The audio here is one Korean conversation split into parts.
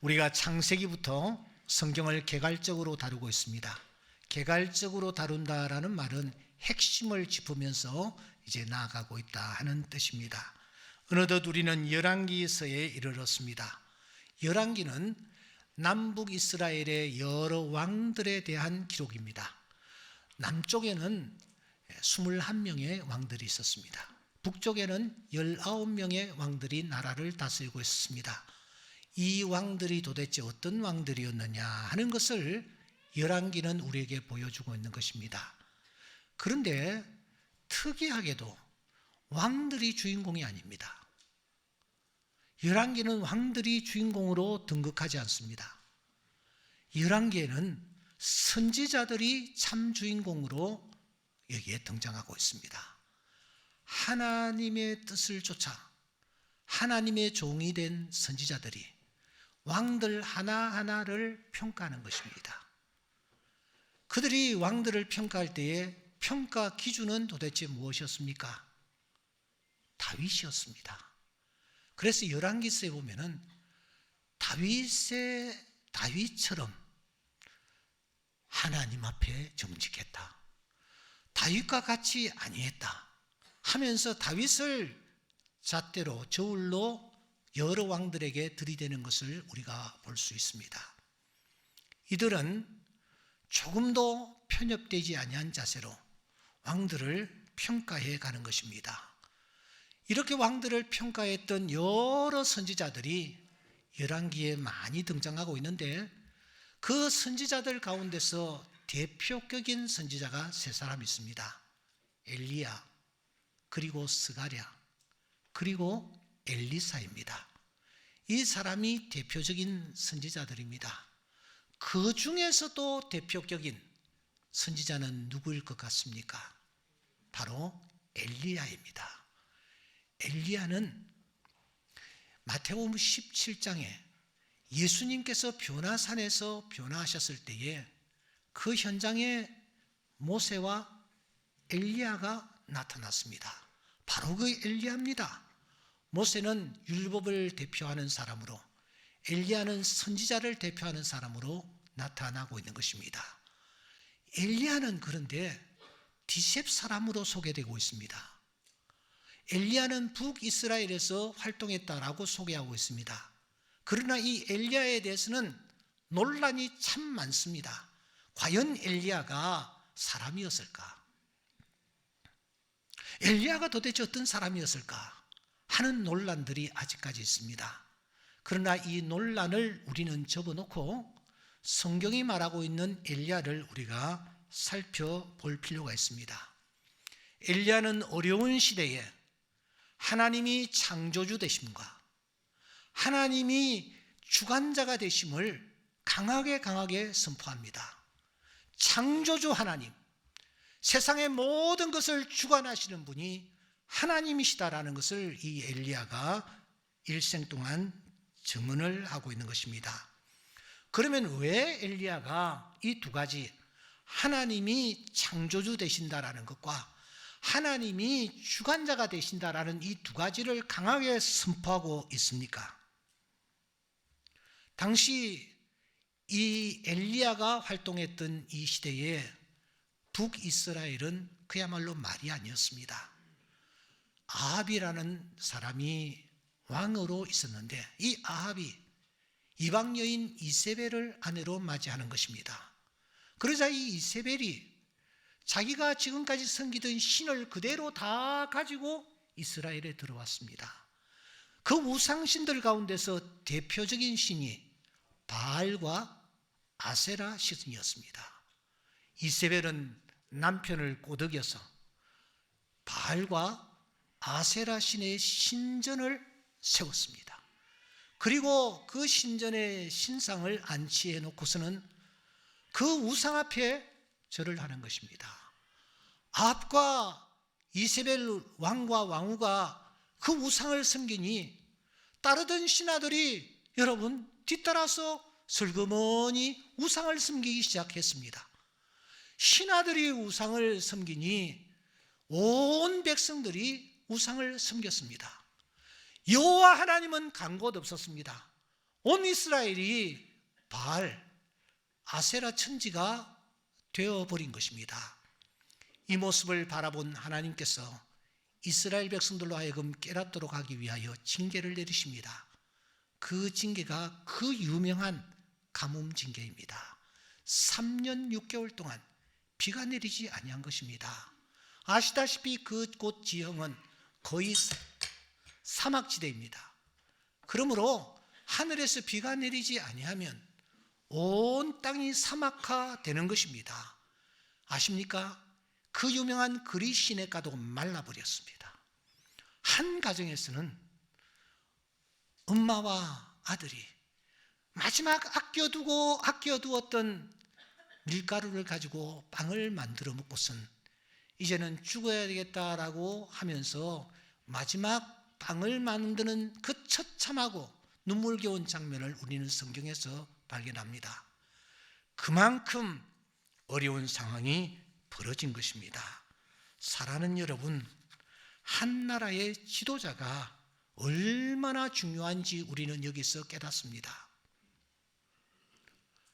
우리가 창세기부터 성경을 개괄적으로 다루고 있습니다. 개괄적으로 다룬다라는 말은 핵심을 짚으면서 이제 나아가고 있다 하는 뜻입니다. 어느덧 우리는 열왕기서에 이르렀습니다. 열왕기는 남북 이스라엘의 여러 왕들에 대한 기록입니다. 남쪽에는 21명의 왕들이 있었습니다. 북쪽에는 19명의 왕들이 나라를 다스리고 있었습니다. 이 왕들이 도대체 어떤 왕들이었느냐 하는 것을 열왕기는 우리에게 보여주고 있는 것입니다. 그런데 특이하게도 왕들이 주인공이 아닙니다. 열왕기는 왕들이 주인공으로 등극하지 않습니다. 열왕기에는 선지자들이 참 주인공으로 여기에 등장하고 있습니다. 하나님의 뜻을 쫓아 하나님의 종이 된 선지자들이 왕들 하나하나를 평가하는 것입니다. 그들이 왕들을 평가할 때에 평가 기준은 도대체 무엇이었습니까? 다윗이었습니다. 그래서 열왕기서에 보면은 다윗처럼 하나님 앞에 정직했다, 다윗과 같이 아니했다 하면서 다윗을 잣대로 저울로 여러 왕들에게 들이대는 것을 우리가 볼 수 있습니다. 이들은 조금도 편협되지 아니한 자세로 왕들을 평가해 가는 것입니다. 이렇게 왕들을 평가했던 여러 선지자들이 열왕기에 많이 등장하고 있는데, 그 선지자들 가운데서 대표격인 선지자가 세 사람 있습니다. 엘리야, 그리고 스가랴, 그리고 엘리사입니다. 이 사람이 대표적인 선지자들입니다. 그 중에서도 대표격인 선지자는 누구일 것 같습니까? 바로 엘리야입니다. 엘리야는 마태복음 17장에 예수님께서 변화산에서 변화하셨을 때에 그 현장에 모세와 엘리야가 나타났습니다. 바로 그 엘리야입니다. 모세는 율법을 대표하는 사람으로, 엘리야는 선지자를 대표하는 사람으로 나타나고 있는 것입니다. 엘리야는 그런데 디셉 사람으로 소개되고 있습니다. 엘리야는 북이스라엘에서 활동했다라고 소개하고 있습니다. 그러나 이 엘리야에 대해서는 논란이 참 많습니다. 과연 엘리야가 사람이었을까? 엘리야가 도대체 어떤 사람이었을까 하는 논란들이 아직까지 있습니다. 그러나 이 논란을 우리는 접어놓고 성경이 말하고 있는 엘리야를 우리가 살펴볼 필요가 있습니다. 엘리야는 어려운 시대에 하나님이 창조주 되심과 하나님이 주관자가 되심을 강하게 선포합니다. 창조주 하나님, 세상의 모든 것을 주관하시는 분이 하나님이시다라는 것을 이 엘리야가 일생 동안 증언을 하고 있는 것입니다. 그러면 왜 엘리야가 이 두 가지, 하나님이 창조주 되신다라는 것과 하나님이 주관자가 되신다라는 이 두 가지를 강하게 선포하고 있습니까? 당시 이 엘리야가 활동했던 이 시대에 북이스라엘은 그야말로 말이 아니었습니다. 아합이라는 사람이 왕으로 있었는데, 이 아합이 이방 여인 이세벨을 아내로 맞이하는 것입니다. 그러자 이 이세벨이 자기가 지금까지 섬기던 신을 그대로 다 가지고 이스라엘에 들어왔습니다. 그 우상신들 가운데서 대표적인 신이 바알과 아세라 신이었습니다. 이세벨은 남편을 꼬드겨서 바알과 아세라 신의 신전을 세웠습니다. 그리고 그 신전의 신상을 안치해 놓고서는 그 우상 앞에 절을 하는 것입니다. 아합과 이세벨 왕과 왕후가 그 우상을 섬기니 따르던 신하들이 여러분 뒤따라서 슬그머니 우상을 섬기기 시작했습니다. 신하들이 우상을 섬기니 온 백성들이 우상을 섬겼습니다. 여호와 하나님은 간 곳 없었습니다. 온 이스라엘이 바알, 아세라 천지가 되어버린 것입니다. 이 모습을 바라본 하나님께서 이스라엘 백성들로 하여금 깨닫도록 하기 위하여 징계를 내리십니다. 그 징계가 그 유명한 가뭄 징계입니다. 3년 6개월 동안 비가 내리지 아니한 것입니다. 아시다시피 그곳 지형은 거의 사막지대입니다. 그러므로 하늘에서 비가 내리지 아니하면 온 땅이 사막화되는 것입니다. 아십니까? 그 유명한 그리 시냇가도 말라버렸습니다. 한 가정에서는 엄마와 아들이 마지막 아껴두었던 밀가루를 가지고 빵을 만들어 먹고선 이제는 죽어야 되겠다라고 하면서 마지막 빵을 만드는 그 처참하고 눈물겨운 장면을 우리는 성경에서 발견합니다. 그만큼 어려운 상황이 벌어진 것입니다. 사랑하는 여러분, 한 나라의 지도자가 얼마나 중요한지 우리는 여기서 깨닫습니다.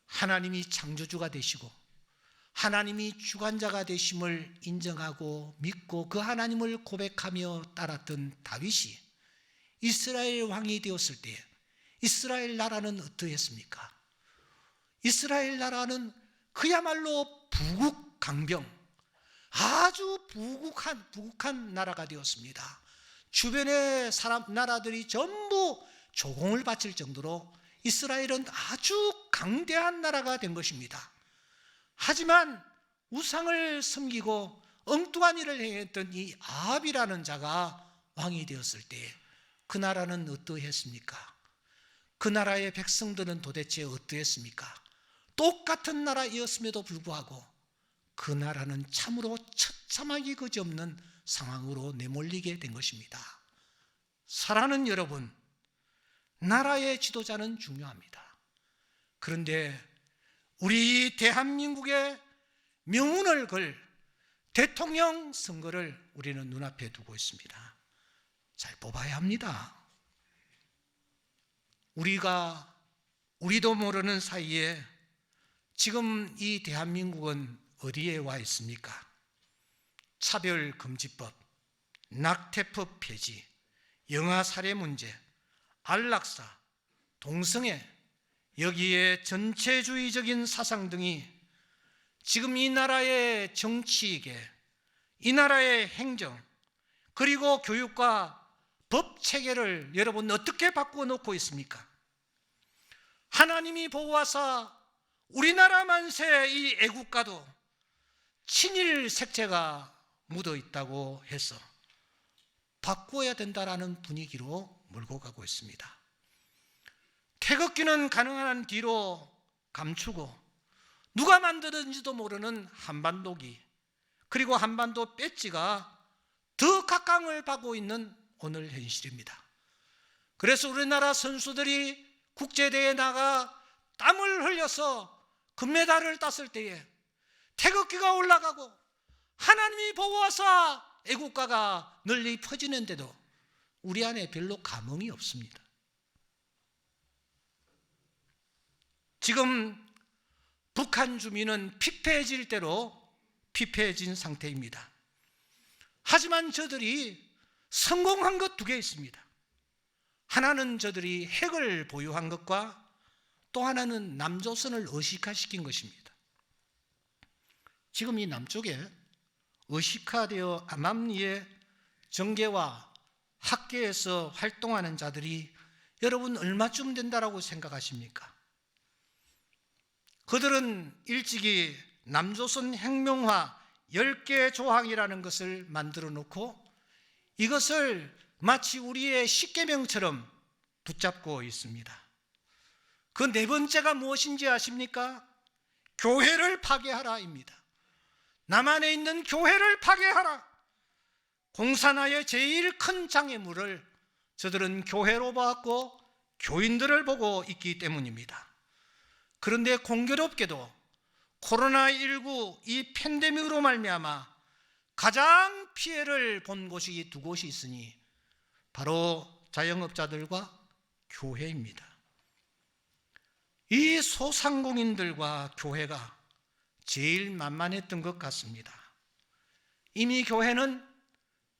하나님이 창조주가 되시고 하나님이 주관자가 되심을 인정하고 믿고 그 하나님을 고백하며 따랐던 다윗이 이스라엘 왕이 되었을 때 이스라엘 나라는 어떠했습니까? 이스라엘 나라는 그야말로 부국강병, 아주 부국한 나라가 되었습니다. 주변의 나라들이 전부 조공을 바칠 정도로 이스라엘은 아주 강대한 나라가 된 것입니다. 하지만 우상을 섬기고 엉뚱한 일을 행했던 이 아합이라는 자가 왕이 되었을 때 그 나라는 어떠했습니까? 그 나라의 백성들은 도대체 어떠했습니까? 똑같은 나라이었음에도 불구하고 그 나라는 참으로 처참하기 그지없는 상황으로 내몰리게 된 것입니다. 사랑하는 여러분, 나라의 지도자는 중요합니다. 그런데 우리 대한민국의 명운을 걸 대통령 선거를 우리는 눈앞에 두고 있습니다. 잘 뽑아야 합니다. 우리도 모르는 사이에 지금 이 대한민국은 어디에 와 있습니까? 차별금지법, 낙태법 폐지, 영아살해 문제, 안락사, 동성애, 여기에 전체주의적인 사상 등이 지금 이 나라의 정치계, 이 나라의 행정, 그리고 교육과 법 체계를 여러분 어떻게 바꾸어 놓고 있습니까? 하나님이 보호하사 우리나라 만세 이 애국가도 친일 색채가 묻어 있다고 해서 바꾸어야 된다라는 분위기로 몰고 가고 있습니다. 태극기는 가능한 한 뒤로 감추고 누가 만드는지도 모르는 한반도기, 그리고 한반도 배지가 더 각광을 받고 있는 오늘 현실입니다. 그래서 우리나라 선수들이 국제대회에 나가 땀을 흘려서 금메달을 땄을 때에 태극기가 올라가고 하나님이 보호하사 애국가가 널리 퍼지는데도 우리 안에 별로 감흥이 없습니다. 지금 북한 주민은 피폐해질 대로 피폐해진 상태입니다. 하지만 저들이 성공한 것 두 개 있습니다. 하나는 저들이 핵을 보유한 것과 또 하나는 남조선을 의식화시킨 것입니다. 지금 이 남쪽에 의식화되어 암암리의 정계와 학계에서 활동하는 자들이 여러분 얼마쯤 된다라고 생각하십니까? 그들은 일찍이 남조선 혁명화 10개 조항이라는 것을 만들어 놓고 이것을 마치 우리의 십계명처럼 붙잡고 있습니다. 그 네 번째가 무엇인지 아십니까? 교회를 파괴하라입니다. 남한에 있는 교회를 파괴하라. 공산화의 제일 큰 장애물을 저들은 교회로 봤고 교인들을 보고 있기 때문입니다. 그런데 공교롭게도 코로나19 이 팬데믹으로 말미암아 가장 피해를 본 곳이 두 곳이 있으니 바로 자영업자들과 교회입니다. 이 소상공인들과 교회가 제일 만만했던 것 같습니다. 이미 교회는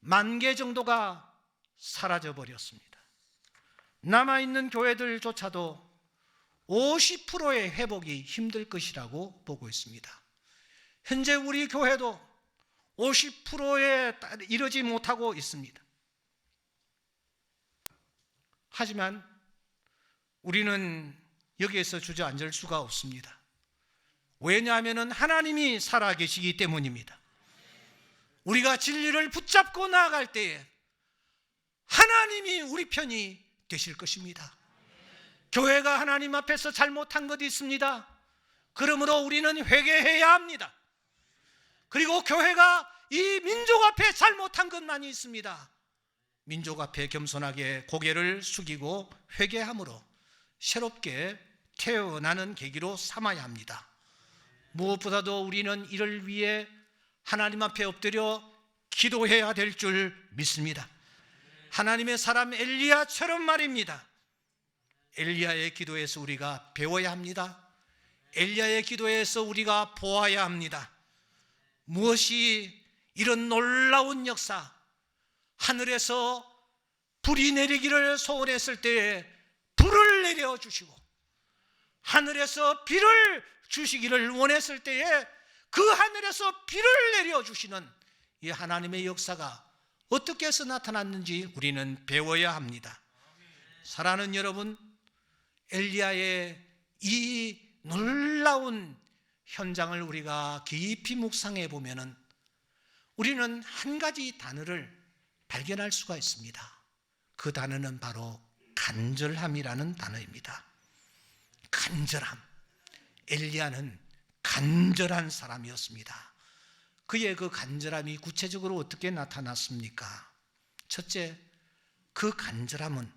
10,000개 정도가 사라져 버렸습니다. 남아있는 교회들조차도 50%의 회복이 힘들 것이라고 보고 있습니다. 현재 우리 교회도 50%에 이르지 못하고 있습니다. 하지만 우리는 여기에서 주저앉을 수가 없습니다. 왜냐하면 하나님이 살아계시기 때문입니다. 우리가 진리를 붙잡고 나아갈 때에 하나님이 우리 편이 되실 것입니다. 교회가 하나님 앞에서 잘못한 것이 있습니다. 그러므로 우리는 회개해야 합니다. 그리고 교회가 이 민족 앞에 잘못한 것만이 있습니다. 민족 앞에 겸손하게 고개를 숙이고 회개함으로 새롭게 태어나는 계기로 삼아야 합니다. 무엇보다도 우리는 이를 위해 하나님 앞에 엎드려 기도해야 될 줄 믿습니다. 하나님의 사람 엘리야처럼 말입니다. 엘리야의 기도에서 우리가 배워야 합니다. 엘리야의 기도에서 우리가 보아야 합니다. 무엇이 이런 놀라운 역사, 하늘에서 불이 내리기를 소원했을 때에 불을 내려주시고 하늘에서 비를 주시기를 원했을 때에 그 하늘에서 비를 내려주시는 이 하나님의 역사가 어떻게 해서 나타났는지 우리는 배워야 합니다. 사랑하는 여러분, 엘리야의 이 놀라운 현장을 우리가 깊이 묵상해 보면은 우리는 한 가지 단어를 발견할 수가 있습니다. 그 단어는 바로 간절함이라는 단어입니다. 간절함. 엘리야는 간절한 사람이었습니다. 그의 그 간절함이 구체적으로 어떻게 나타났습니까? 첫째, 그 간절함은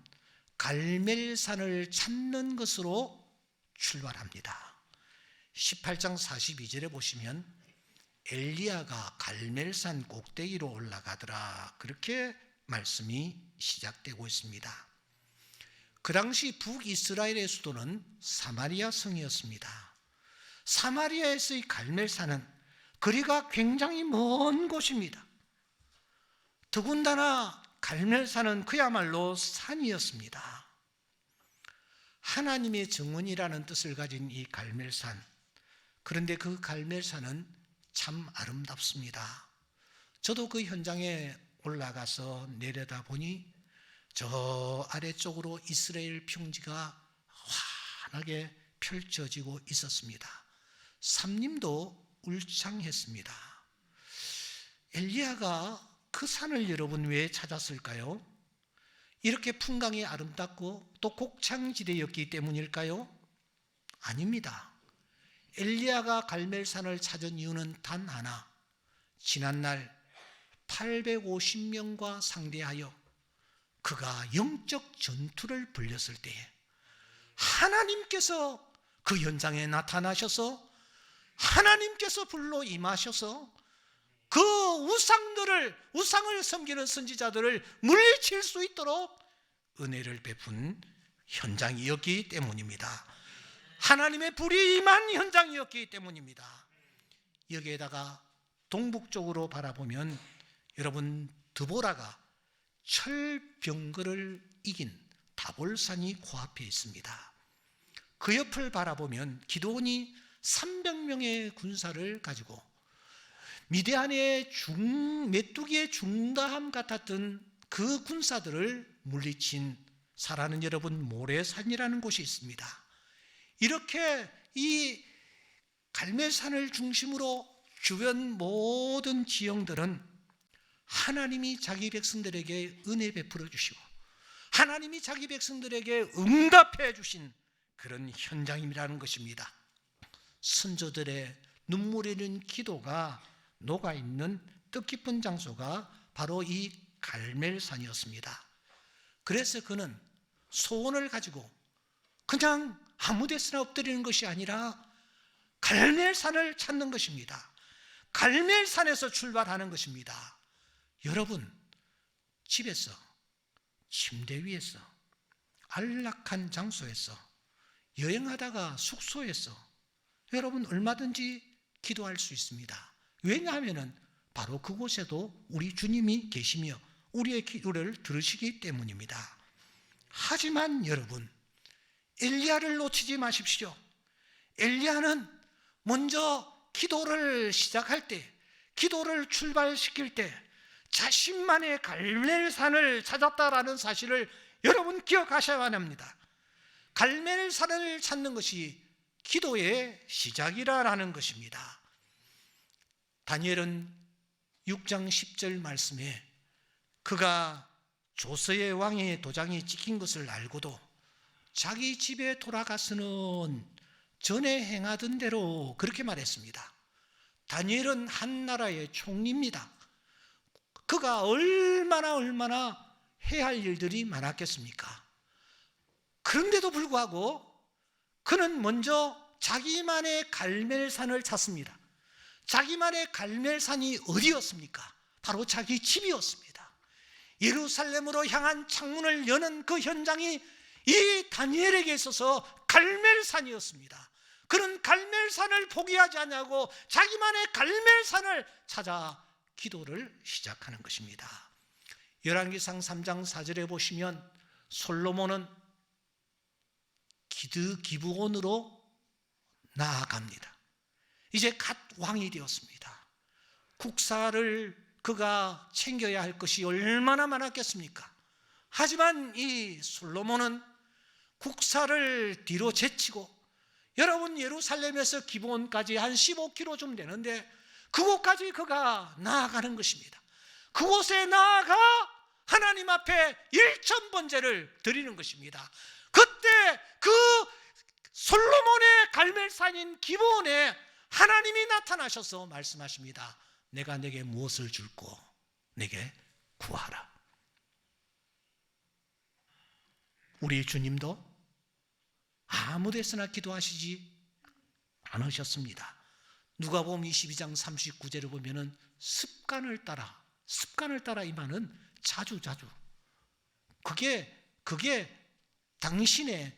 갈멜산을 찾는 것으로 출발합니다. 18장 42절에 보시면 엘리야가 갈멜산 꼭대기로 올라가더라, 그렇게 말씀이 시작되고 있습니다. 그 당시 북이스라엘의 수도는 사마리아 성이었습니다. 사마리아에서의 갈멜산은 거리가 굉장히 먼 곳입니다. 더군다나 갈멜산은 그야말로 산이었습니다. 하나님의 정원이라는 뜻을 가진 이 갈멜산, 그런데 그 갈멜산은 참 아름답습니다. 저도 그 현장에 올라가서 내려다보니 저 아래쪽으로 이스라엘 평지가 환하게 펼쳐지고 있었습니다. 삼림도 울창했습니다. 엘리야가 그 산을 여러분 왜 찾았을까요? 이렇게 풍광이 아름답고 또 곡창지대였기 때문일까요? 아닙니다. 엘리야가 갈멜산을 찾은 이유는 단 하나, 지난날 850명과 상대하여 그가 영적 전투를 벌였을 때에 하나님께서 그 현장에 나타나셔서 하나님께서 불로 임하셔서 그 우상을 섬기는 선지자들을 물리칠 수 있도록 은혜를 베푼 현장이었기 때문입니다. 하나님의 불이 임한 현장이었기 때문입니다. 여기에다가 동북쪽으로 바라보면 여러분, 드보라가 철병거를 이긴 다볼산이 코앞에 있습니다. 그 옆을 바라보면 기드온이 300명의 군사를 가지고 미디안의 메뚜기의 중다함 같았던 그 군사들을 물리친 사랑하는 여러분, 모래산이라는 곳이 있습니다. 이렇게 이 갈멜산을 중심으로 주변 모든 지형들은 하나님이 자기 백성들에게 은혜 베풀어 주시고 하나님이 자기 백성들에게 응답해 주신 그런 현장이라는 것입니다. 선조들의 눈물 흘리는 기도가 녹아있는 뜻깊은 장소가 바로 이 갈멜산이었습니다. 그래서 그는 소원을 가지고 그냥 아무 데서나 엎드리는 것이 아니라 갈멜산을 찾는 것입니다. 갈멜산에서 출발하는 것입니다. 여러분, 집에서, 침대 위에서, 안락한 장소에서 여행하다가 숙소에서 여러분 얼마든지 기도할 수 있습니다. 왜냐하면 바로 그곳에도 우리 주님이 계시며 우리의 기도를 들으시기 때문입니다. 하지만 여러분, 엘리야를 놓치지 마십시오. 엘리야는 먼저 기도를 시작할 때, 기도를 출발시킬 때 자신만의 갈멜산을 찾았다라는 사실을 여러분 기억하셔야 합니다. 갈멜산을 찾는 것이 기도의 시작이라는 것입니다. 다니엘은 6장 10절 말씀에 그가 조서의 왕의 도장이 찍힌 것을 알고도 자기 집에 돌아가서는 전에 행하던 대로 그렇게 말했습니다. 다니엘은 한 나라의 총리입니다. 그가 얼마나 해야 할 일들이 많았겠습니까? 그런데도 불구하고 그는 먼저 자기만의 갈멜산을 찾습니다. 자기만의 갈멜산이 어디였습니까? 바로 자기 집이었습니다. 예루살렘으로 향한 창문을 여는 그 현장이 이 다니엘에게 있어서 갈멜산이었습니다. 그는 갈멜산을 포기하지 않냐고 자기만의 갈멜산을 찾아 기도를 시작하는 것입니다. 열왕기상 3장 4절에 보시면 솔로몬은 기브온으로 나아갑니다. 이제 갓 왕이 되었습니다. 국사를 그가 챙겨야 할 것이 얼마나 많았겠습니까? 하지만 이 솔로몬은 국사를 뒤로 제치고, 여러분 예루살렘에서 기브온까지 한 15km 되는데 그곳까지 그가 나아가는 것입니다. 그곳에 나아가 하나님 앞에 일천번제를 드리는 것입니다. 그때 그 솔로몬의 갈멜산인 기브온에 하나님이 나타나셔서 말씀하십니다. 내가 내게 무엇을 줄고 내게 구하라. 우리 주님도 아무 데서나 기도하시지 않으셨습니다. 누가복음 22장 39절을 보면은 습관을 따라 이 말은 자주 그게 당신의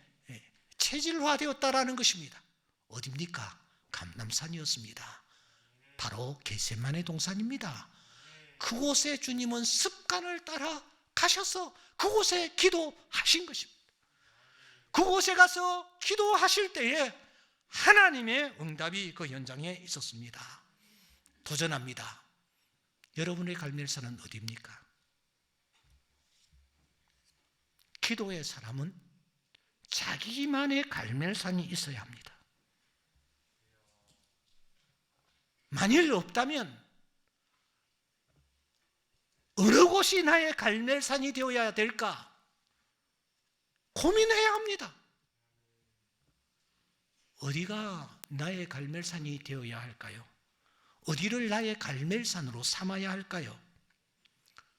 체질화되었다라는 것입니다. 어디입니까? 감람산이었습니다. 바로 겟세마네 동산입니다. 그곳에 주님은 습관을 따라 가셔서 그곳에 기도하신 것입니다. 그곳에 가서 기도하실 때에 하나님의 응답이 그 현장에 있었습니다. 도전합니다. 여러분의 갈멜산은 어디입니까? 기도의 사람은 자기만의 갈멜산이 있어야 합니다. 만일 없다면 어느 곳이 나의 갈멜산이 되어야 될까 고민해야 합니다. 어디가 나의 갈멜산이 되어야 할까요? 어디를 나의 갈멜산으로 삼아야 할까요?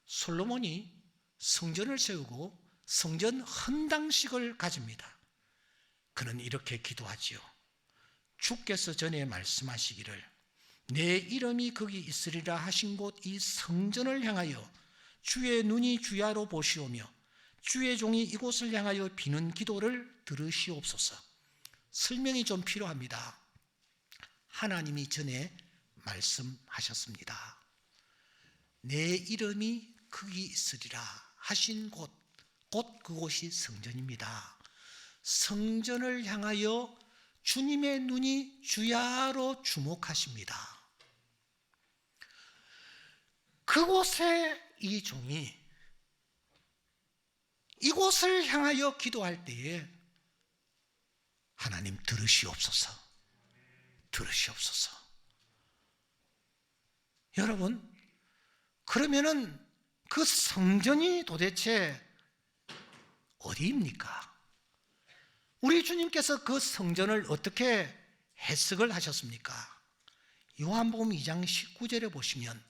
솔로몬이 성전을 세우고 성전 헌당식을 가집니다. 그는 이렇게 기도하지요. 주께서 전에 말씀하시기를 내 이름이 거기 있으리라 하신 곳 이 성전을 향하여 주의 눈이 주야로 보시오며 주의 종이 이곳을 향하여 비는 기도를 들으시옵소서. 설명이 좀 필요합니다. 하나님이 전에 말씀하셨습니다. 내 이름이 거기 있으리라 하신 곳, 곧 그곳이 성전입니다. 성전을 향하여 주님의 눈이 주야로 주목하십니다. 그곳에 이 종이 이곳을 향하여 기도할 때에 하나님 들으시옵소서. 여러분, 그러면은 그 성전이 도대체 어디입니까? 우리 주님께서 그 성전을 어떻게 해석을 하셨습니까? 요한복음 2장 19절에 보시면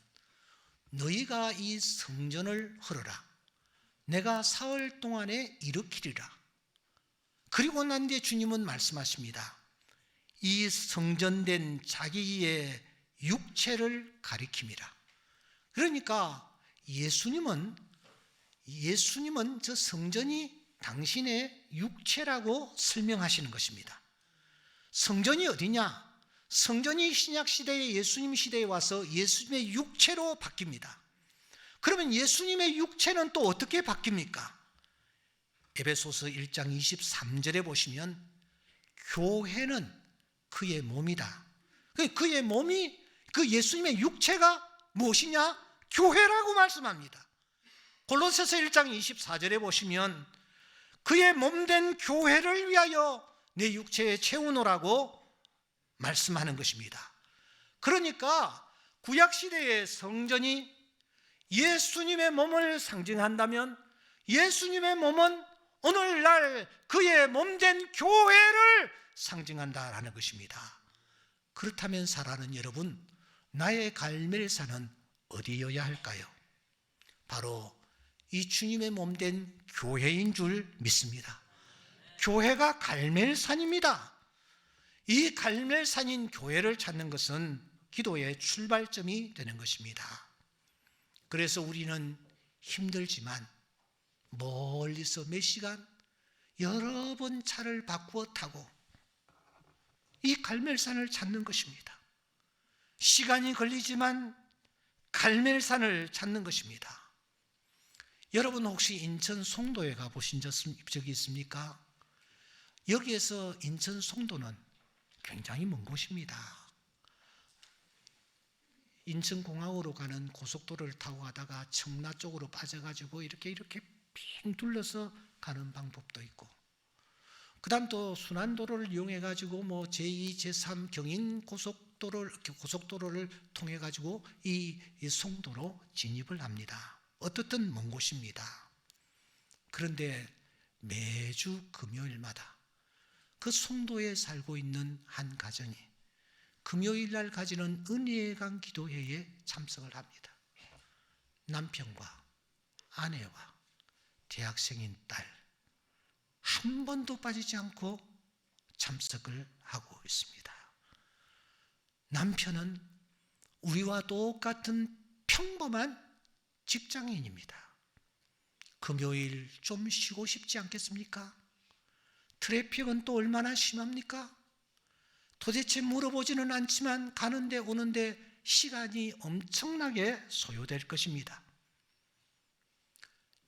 너희가 이 성전을 헐어라. 내가 사흘 동안에 일으키리라. 그리고 난 뒤에 주님은 말씀하십니다. 이 성전된 자기의 육체를 가리킴이라. 그러니까 예수님은 저 성전이 당신의 육체라고 설명하시는 것입니다. 성전이 어디냐? 성전이 신약시대에 예수님 시대에 와서 예수님의 육체로 바뀝니다. 그러면 예수님의 육체는 또 어떻게 바뀝니까? 에베소서 1장 23절에 보시면 교회는 그의 몸이다. 그의 몸이, 그 예수님의 육체가 무엇이냐? 교회라고 말씀합니다. 골로새서 1장 24절에 보시면 그의 몸된 교회를 위하여 내 육체에 채우노라고 말씀하는 것입니다. 그러니까 구약시대의 성전이 예수님의 몸을 상징한다면 예수님의 몸은 오늘날 그의 몸된 교회를 상징한다라는 것입니다. 그렇다면 사랑하는 여러분, 나의 갈멜산은 어디여야 할까요? 바로 이 주님의 몸된 교회인 줄 믿습니다. 교회가 갈멜산입니다. 이 갈멜산인 교회를 찾는 것은 기도의 출발점이 되는 것입니다. 그래서 우리는 힘들지만 멀리서 몇 시간 여러 번 차를 바꾸어 타고 이 갈멜산을 찾는 것입니다. 시간이 걸리지만 갈멜산을 찾는 것입니다. 여러분 혹시 인천 송도에 가보신 적이 있습니까? 여기에서 인천 송도는 굉장히 먼 곳입니다. 인천공항으로 가는 고속도로를 타고 가다가 청라 쪽으로 빠져가지고 이렇게 빙 둘러서 가는 방법도 있고, 그 다음 또 순환도로를 이용해가지고 제2, 제3 경인 고속도로를 통해가지고 이 송도로 진입을 합니다. 어떻든 먼 곳입니다. 그런데 매주 금요일마다 그 송도에 살고 있는 한 가정이 금요일 날 가지는 은혜의 강 기도회에 참석을 합니다. 남편과 아내와 대학생인 딸 한 번도 빠지지 않고 참석을 하고 있습니다. 남편은 우리와 똑같은 평범한 직장인입니다. 금요일 좀 쉬고 싶지 않겠습니까? 트래픽은 또 얼마나 심합니까? 도대체 물어보지는 않지만 가는데 오는데 시간이 엄청나게 소요될 것입니다.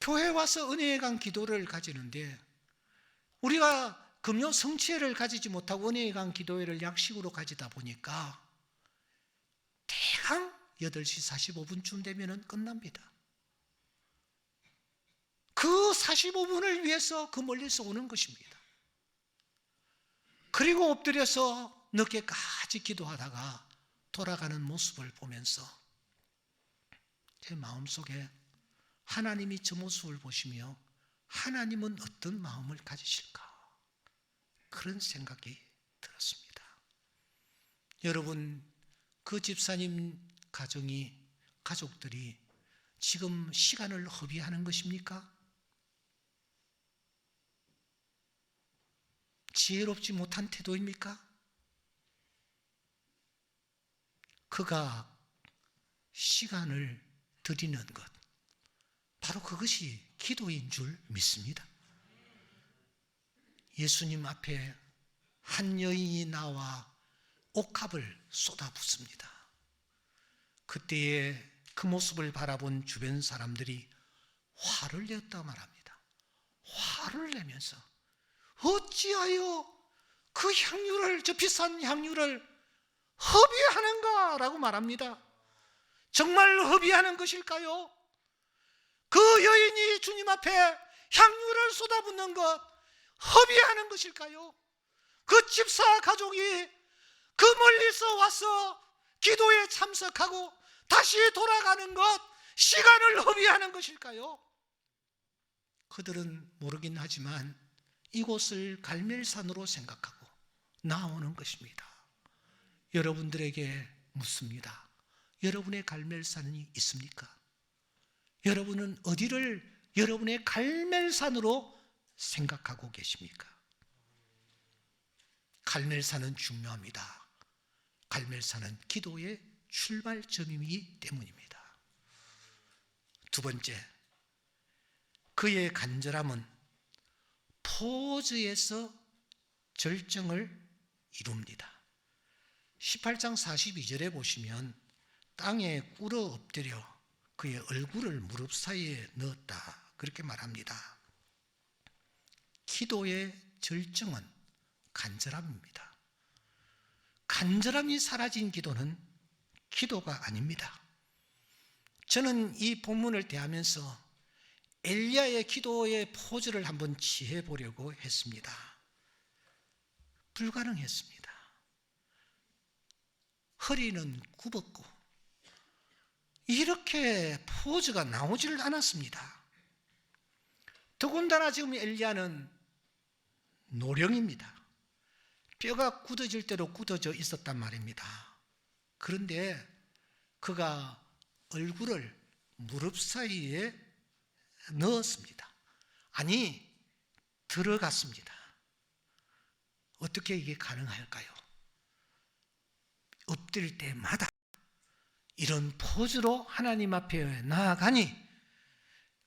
교회 와서 은혜의 강 기도를 가지는데 우리가 금요 성취회를 가지지 못하고 은혜의 강 기도회를 약식으로 가지다 보니까 대강 8시 45분쯤 되면 끝납니다. 그 45분을 위해서 그 멀리서 오는 것입니다. 그리고 엎드려서 늦게까지 기도하다가 돌아가는 모습을 보면서 제 마음속에 하나님이 저 모습을 보시며 하나님은 어떤 마음을 가지실까? 그런 생각이 들었습니다. 여러분, 그 집사님 가족들이 지금 시간을 허비하는 것입니까? 지혜롭지 못한 태도입니까? 그가 시간을 드리는 것, 바로 그것이 기도인 줄 믿습니다. 예수님 앞에 한 여인이 나와 옥합을 쏟아붓습니다. 그때의 그 모습을 바라본 주변 사람들이 화를 냈다 말합니다. 화를 내면서 어찌하여 그 향유를, 저 비싼 향유를 허비하는가? 라고 말합니다. 정말 허비하는 것일까요? 그 여인이 주님 앞에 향유를 쏟아붓는 것 허비하는 것일까요? 그 집사 가족이 그 멀리서 와서 기도에 참석하고 다시 돌아가는 것 시간을 허비하는 것일까요? 그들은 모르긴 하지만 이곳을 갈멜산으로 생각하고 나오는 것입니다. 여러분들에게 묻습니다. 여러분의 갈멜산이 있습니까? 여러분은 어디를 여러분의 갈멜산으로 생각하고 계십니까? 갈멜산은 중요합니다. 갈멜산은 기도의 출발점이기 때문입니다. 두 번째, 그의 간절함은 포즈에서 절정을 이룹니다. 18장 42절에 보시면 땅에 꿇어 엎드려 그의 얼굴을 무릎 사이에 넣었다, 그렇게 말합니다. 기도의 절정은 간절함입니다. 간절함이 사라진 기도는 기도가 아닙니다. 저는 이 본문을 대하면서 엘리야의 기도의 포즈를 한번 취해 보려고 했습니다. 불가능했습니다. 허리는 굽었고 이렇게 포즈가 나오질 않았습니다. 더군다나 지금 엘리야는 노령입니다. 뼈가 굳어질 대로 굳어져 있었단 말입니다. 그런데 그가 얼굴을 무릎 사이에 넣었습니다. 아니, 들어갔습니다. 어떻게 이게 가능할까요? 엎드릴 때마다 이런 포즈로 하나님 앞에 나아가니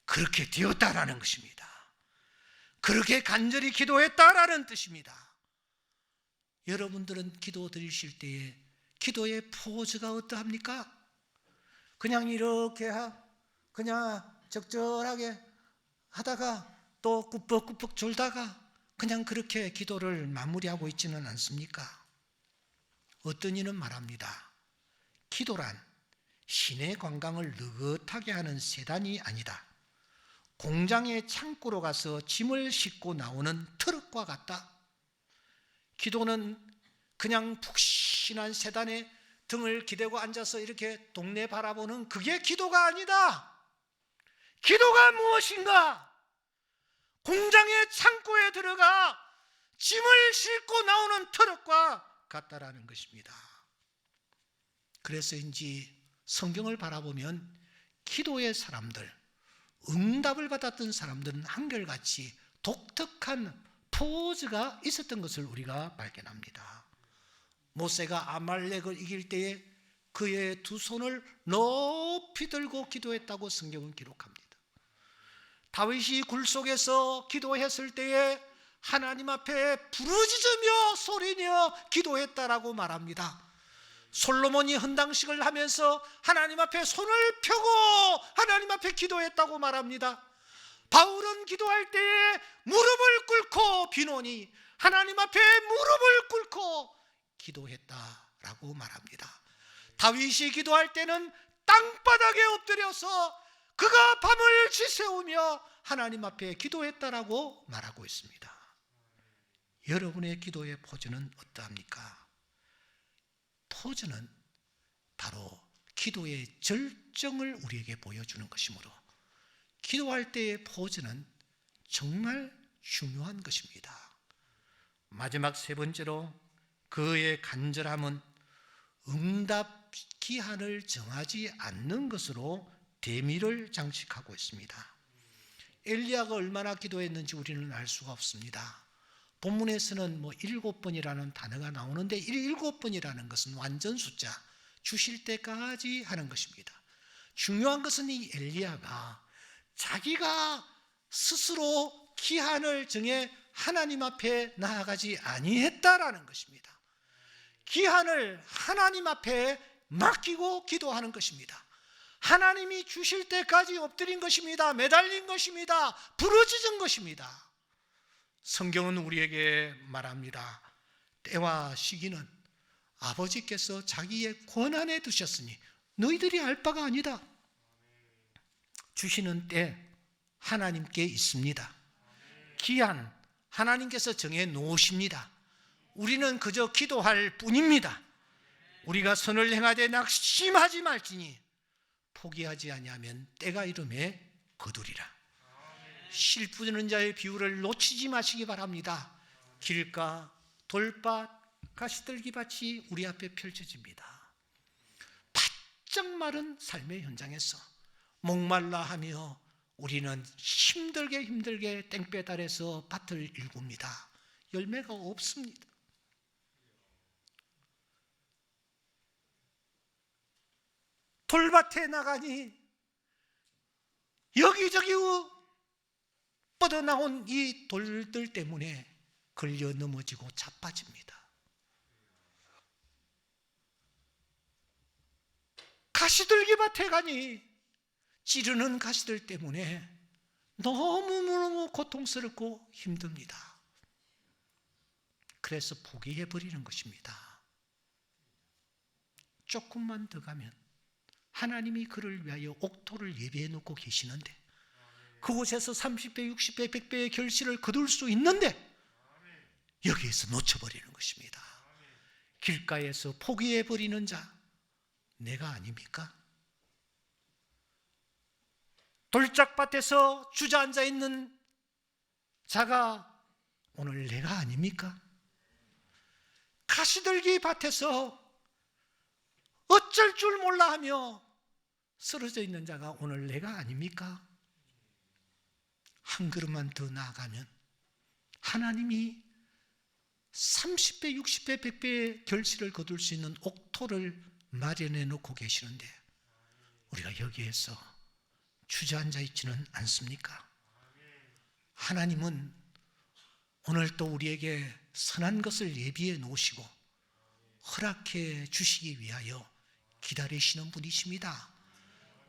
그렇게 되었다라는 것입니다. 그렇게 간절히 기도했다라는 뜻입니다. 여러분들은 기도 드리실 때에 기도의 포즈가 어떠합니까? 그냥 이렇게 그냥 적절하게 하다가 또 꾸벅꾸벅 졸다가 그냥 그렇게 기도를 마무리하고 있지는 않습니까? 어떤 이는 말합니다. 기도란 시내 관광을 느긋하게 하는 세단이 아니다. 공장의 창고로 가서 짐을 싣고 나오는 트럭과 같다. 기도는 그냥 푹신한 세단에 등을 기대고 앉아서 이렇게 동네 바라보는 그게 기도가 아니다. 기도가 무엇인가? 공장의 창고에 들어가 짐을 싣고 나오는 트럭과 같다라는 것입니다. 그래서인지 성경을 바라보면 기도의 사람들, 응답을 받았던 사람들은 한결같이 독특한 포즈가 있었던 것을 우리가 발견합니다. 모세가 아말렉을 이길 때에 그의 두 손을 높이 들고 기도했다고 성경은 기록합니다. 다윗이 굴 속에서 기도했을 때에 하나님 앞에 부르짖으며 소리내어 기도했다라고 말합니다. 솔로몬이 헌당식을 하면서 하나님 앞에 손을 펴고 하나님 앞에 기도했다고 말합니다. 바울은 기도할 때에 무릎을 꿇고 비노니 하나님 앞에 무릎을 꿇고 기도했다라고 말합니다. 다윗이 기도할 때는 땅바닥에 엎드려서 그가 밤을 지새우며 하나님 앞에 기도했다라고 말하고 있습니다. 여러분의 기도의 포즈는 어떠합니까? 포즈는 바로 기도의 절정을 우리에게 보여주는 것이므로 기도할 때의 포즈는 정말 중요한 것입니다. 마지막 세 번째로 그의 간절함은 응답 기한을 정하지 않는 것으로 대미를 장식하고 있습니다. 엘리야가 얼마나 기도했는지 우리는 알 수가 없습니다. 본문에서는 7번이라는 단어가 나오는데 7번이라는 것은 완전 숫자, 주실 때까지 하는 것입니다. 중요한 것은 이 엘리야가 자기가 스스로 기한을 정해 하나님 앞에 나아가지 아니했다라는 것입니다. 기한을 하나님 앞에 맡기고 기도하는 것입니다. 하나님이 주실 때까지 엎드린 것입니다. 매달린 것입니다. 부르짖은 것입니다. 성경은 우리에게 말합니다. 때와 시기는 아버지께서 자기의 권한에 두셨으니 너희들이 알 바가 아니다. 주시는 때 하나님께 있습니다. 기한 하나님께서 정해 놓으십니다. 우리는 그저 기도할 뿐입니다. 우리가 선을 행하되 낙심하지 말지니 포기하지 아니하면 때가 이름에 거두리라. 실 뿌리는 자의 비유를 놓치지 마시기 바랍니다. 길가, 돌밭, 가시떨기밭이 우리 앞에 펼쳐집니다. 바짝 마른 삶의 현장에서 목말라 하며 우리는 힘들게 땡볕 아래서 밭을 일굽니다. 열매가 없습니다. 돌밭에 나가니 여기저기 뻗어나온 이 돌들 때문에 걸려 넘어지고 자빠집니다. 가시들기밭에 가니 찌르는 가시들 때문에 너무너무 고통스럽고 힘듭니다. 그래서 포기해버리는 것입니다. 조금만 더 가면 하나님이 그를 위하여 옥토를 예비해 놓고 계시는데, 그곳에서 30배, 60배, 100배의 결실을 거둘 수 있는데 여기에서 놓쳐버리는 것입니다. 길가에서 포기해버리는 자, 내가 아닙니까? 돌짝밭에서 주저앉아 있는 자가 오늘 내가 아닙니까? 가시들기 밭에서 어쩔 줄 몰라 하며 쓰러져 있는 자가 오늘 내가 아닙니까? 한 걸음만 더 나아가면 하나님이 30배, 60배, 100배의 결실을 거둘 수 있는 옥토를 마련해 놓고 계시는데 우리가 여기에서 주저앉아 있지는 않습니까? 하나님은 오늘 또 우리에게 선한 것을 예비해 놓으시고 허락해 주시기 위하여 기다리시는 분이십니다.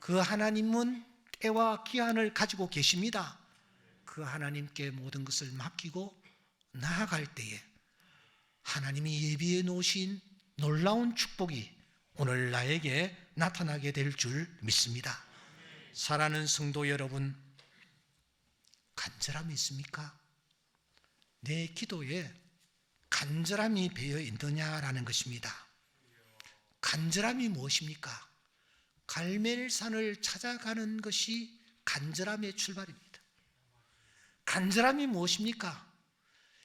그 하나님은 때와 기한을 가지고 계십니다. 그 하나님께 모든 것을 맡기고 나아갈 때에 하나님이 예비해 놓으신 놀라운 축복이 오늘 나에게 나타나게 될 줄 믿습니다. 사랑하는 성도 여러분, 간절함이 있습니까? 내 기도에 간절함이 배어 있느냐라는 것입니다. 간절함이 무엇입니까? 갈멜산을 찾아가는 것이 간절함의 출발입니다. 간절함이 무엇입니까?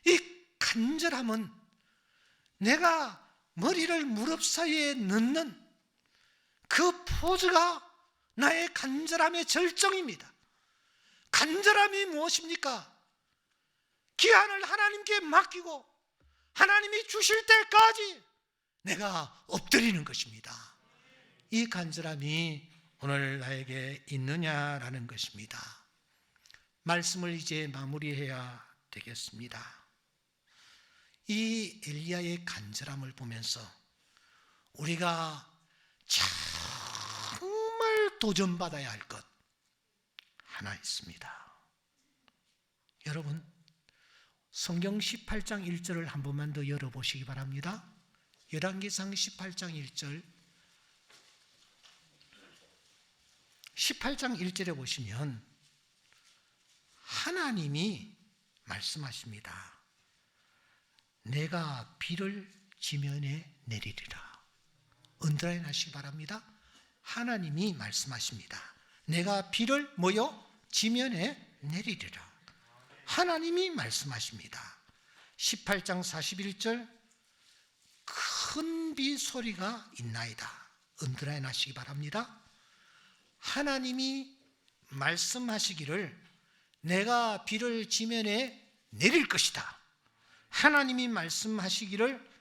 이 간절함은 내가 머리를 무릎 사이에 넣는 그 포즈가 나의 간절함의 절정입니다. 간절함이 무엇입니까? 기한을 하나님께 맡기고 하나님이 주실 때까지 내가 엎드리는 것입니다. 이 간절함이 오늘 나에게 있느냐라는 것입니다. 말씀을 이제 마무리해야 되겠습니다. 이 엘리야의 간절함을 보면서 우리가 정말 도전받아야 할 것 하나 있습니다. 여러분, 성경 18장 1절을 한 번만 더 열어보시기 바랍니다. 열왕기상 18장 1절, 18장 1절에 보시면 하나님이 말씀하십니다. 내가 비를 지면에 내리리라. 언더라인 하시기 바랍니다. 하나님이 말씀하십니다. 내가 비를 지면에 내리리라. 하나님이 말씀하십니다. 18장 41절, 큰 비 소리가 있나이다. 언더라인 하시기 바랍니다. 하나님이 말씀하시기를 내가 비를 지면에 내릴 것이다. 하나님이 말씀하시기를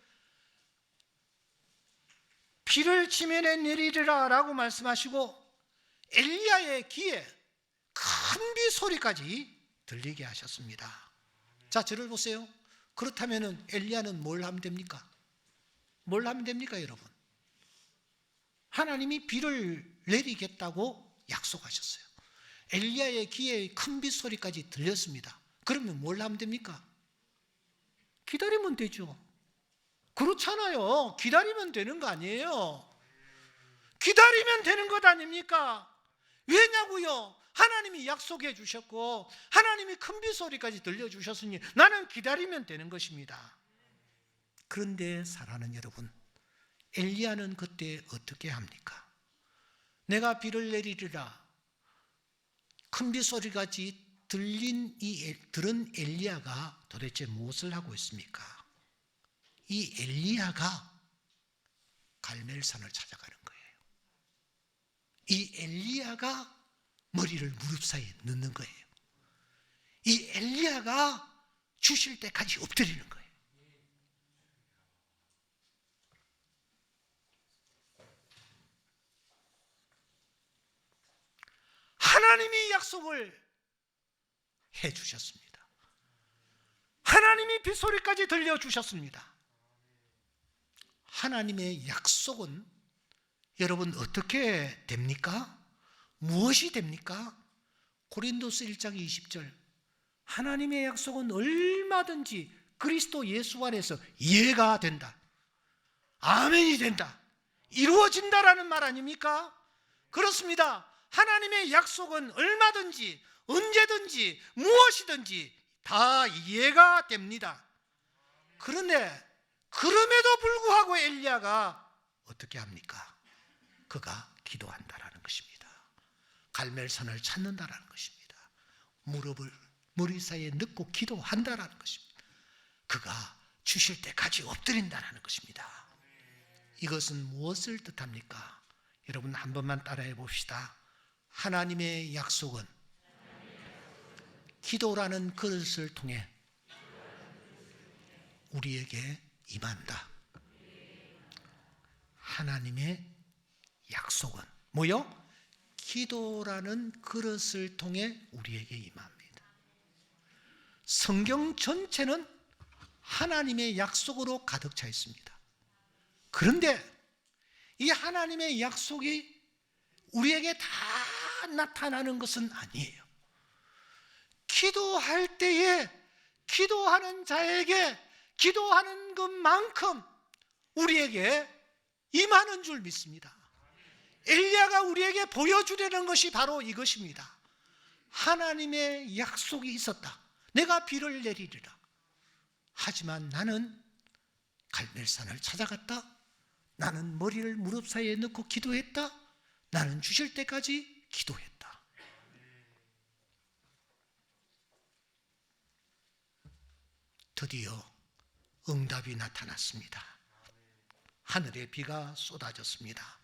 비를 지면에 내리리라 라고 말씀하시고 엘리야의 귀에 큰 비 소리까지 들리게 하셨습니다. 자, 저를 보세요. 그렇다면 엘리야는 뭘 하면 됩니까? 뭘 하면 됩니까, 여러분? 하나님이 비를 내리겠다고 약속하셨어요. 엘리야의 귀에 큰 비 소리까지 들렸습니다. 그러면 뭘 하면 됩니까? 기다리면 되죠. 그렇잖아요. 기다리면 되는 거 아니에요. 기다리면 되는 것 아닙니까? 왜냐고요? 하나님이 약속해 주셨고 하나님이 큰 비 소리까지 들려주셨으니 나는 기다리면 되는 것입니다. 그런데 사랑하는 여러분, 엘리야는 그때 어떻게 합니까? 내가 비를 내리리라 큰 비 소리까지 들은 엘리야가 도대체 무엇을 하고 있습니까? 이 엘리야가 갈멜산을 찾아가는 거예요. 이 엘리야가 머리를 무릎 사이에 넣는 거예요. 이 엘리야가 주실 때까지 엎드리는 거예요. 하나님이 약속을 해주셨습니다. 하나님이 빗소리까지 들려주셨습니다. 하나님의 약속은 여러분 어떻게 됩니까? 무엇이 됩니까? 고린도서 1장 20절, 하나님의 약속은 얼마든지 그리스도 예수 안에서 이해가 된다, 아멘이 된다, 이루어진다라는 말 아닙니까? 그렇습니다. 하나님의 약속은 얼마든지 언제든지 무엇이든지 다 이해가 됩니다. 그런데 그럼에도 불구하고 엘리야가 어떻게 합니까? 그가 기도한다라는 것입니다. 갈멜산을 찾는다라는 것입니다. 무릎을 머리 사이에 넣고 기도한다라는 것입니다. 그가 주실 때까지 엎드린다라는 것입니다. 이것은 무엇을 뜻합니까? 여러분 한 번만 따라해 봅시다. 하나님의 약속은 기도라는 그릇을 통해 우리에게 임한다. 하나님의 약속은 뭐요? 기도라는 그릇을 통해 우리에게 임합니다. 성경 전체는 하나님의 약속으로 가득 차 있습니다. 그런데 이 하나님의 약속이 우리에게 다 나타나는 것은 아니에요. 기도할 때에 기도하는 자에게 기도하는 것만큼 우리에게 임하는 줄 믿습니다. 엘리야가 우리에게 보여주려는 것이 바로 이것입니다. 하나님의 약속이 있었다. 내가 비를 내리리라. 하지만 나는 갈멜산을 찾아갔다. 나는 머리를 무릎 사이에 넣고 기도했다. 나는 주실 때까지 기도했다. 드디어 응답이 나타났습니다. 하늘에 비가 쏟아졌습니다.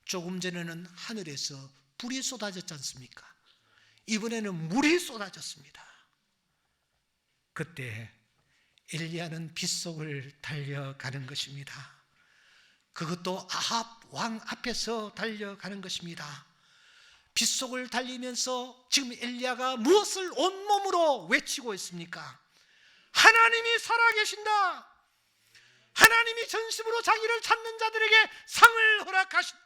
조금 전에는 하늘에서 불이 쏟아졌지 않습니까? 이번에는 물이 쏟아졌습니다. 그때 엘리야는 빗속을 달려가는 것입니다. 그것도 아합 왕 앞에서 달려가는 것입니다. 빗속을 달리면서 지금 엘리야가 무엇을 온몸으로 외치고 있습니까? 하나님이 살아계신다. 하나님이 전심으로 자기를 찾는 자들에게 상을 허락하신다.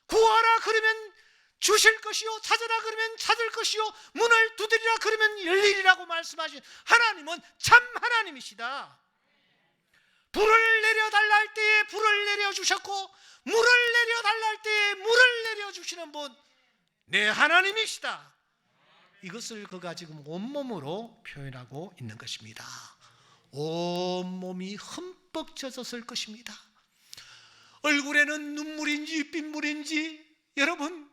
구하라 그러면 주실 것이요, 찾으라 그러면 찾을 것이요, 문을 두드리라 그러면 열리리라고 말씀하신 하나님은 참 하나님이시다. 불을 내려달라 할 때에 불을 내려주셨고 물을 내려달라 할 때에 물을 내려주시는 분, 내 하나님이시다. 이것을 그가 지금 온몸으로 표현하고 있는 것입니다. 온몸이 흠뻑 젖었을 것입니다. 얼굴에는 눈물인지 빗물인지 여러분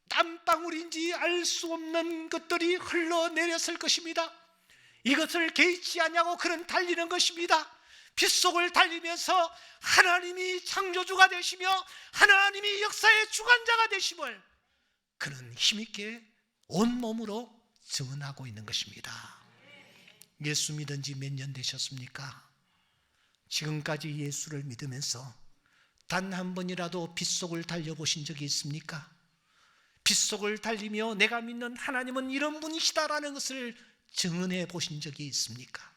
땀방울인지 알 수 없는 것들이 흘러내렸을 것입니다. 이것을 개의치 않냐고 그는 달리는 것입니다. 빗속을 달리면서 하나님이 창조주가 되시며 하나님이 역사의 주관자가 되심을 그는 힘있게 온몸으로 증언하고 있는 것입니다. 예수 믿은 지 몇 년 되셨습니까? 지금까지 예수를 믿으면서 단 한 번이라도 빗속을 달려보신 적이 있습니까? 빗속을 달리며 내가 믿는 하나님은 이런 분이시다라는 것을 증언해 보신 적이 있습니까?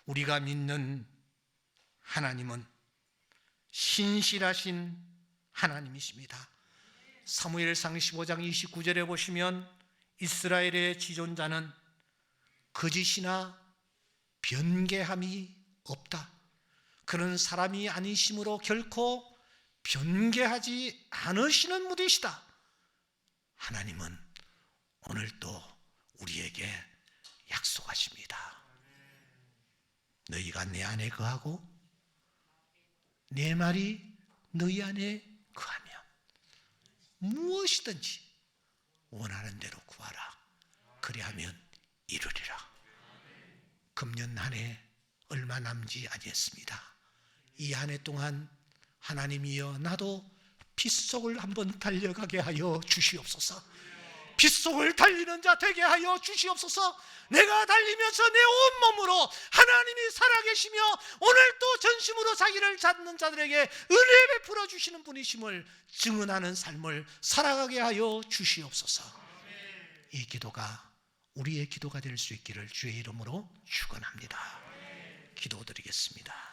우리가 믿는 하나님은 신실하신 하나님이십니다. 사무엘상 15장 29절에 보시면 이스라엘의 지존자는 거짓이나 변개함이 없다. 그는 사람이 아니심으로 결코 변개하지 않으시는 분이시다. 하나님은 오늘도 우리에게 약속하십니다. 너희가 내 안에 거하고 내 말이 너희 안에 거하면 무엇이든지 원하는 대로 구하라. 그리하면 이루리라. 금년 한 해 얼마 남지 아니했습니다. 이 한 해 동안 하나님이여 나도 빗속을 한번 달려가게 하여 주시옵소서. 빗속을 달리는 자 되게 하여 주시옵소서. 내가 달리면서 내 온몸으로 하나님이 살아계시며 오늘 또 전심으로 자기를 찾는 자들에게 은혜 베풀어 주시는 분이심을 증언하는 삶을 살아가게 하여 주시옵소서. 이 기도가 우리의 기도가 될 수 있기를 주의 이름으로 축원합니다. 기도드리겠습니다.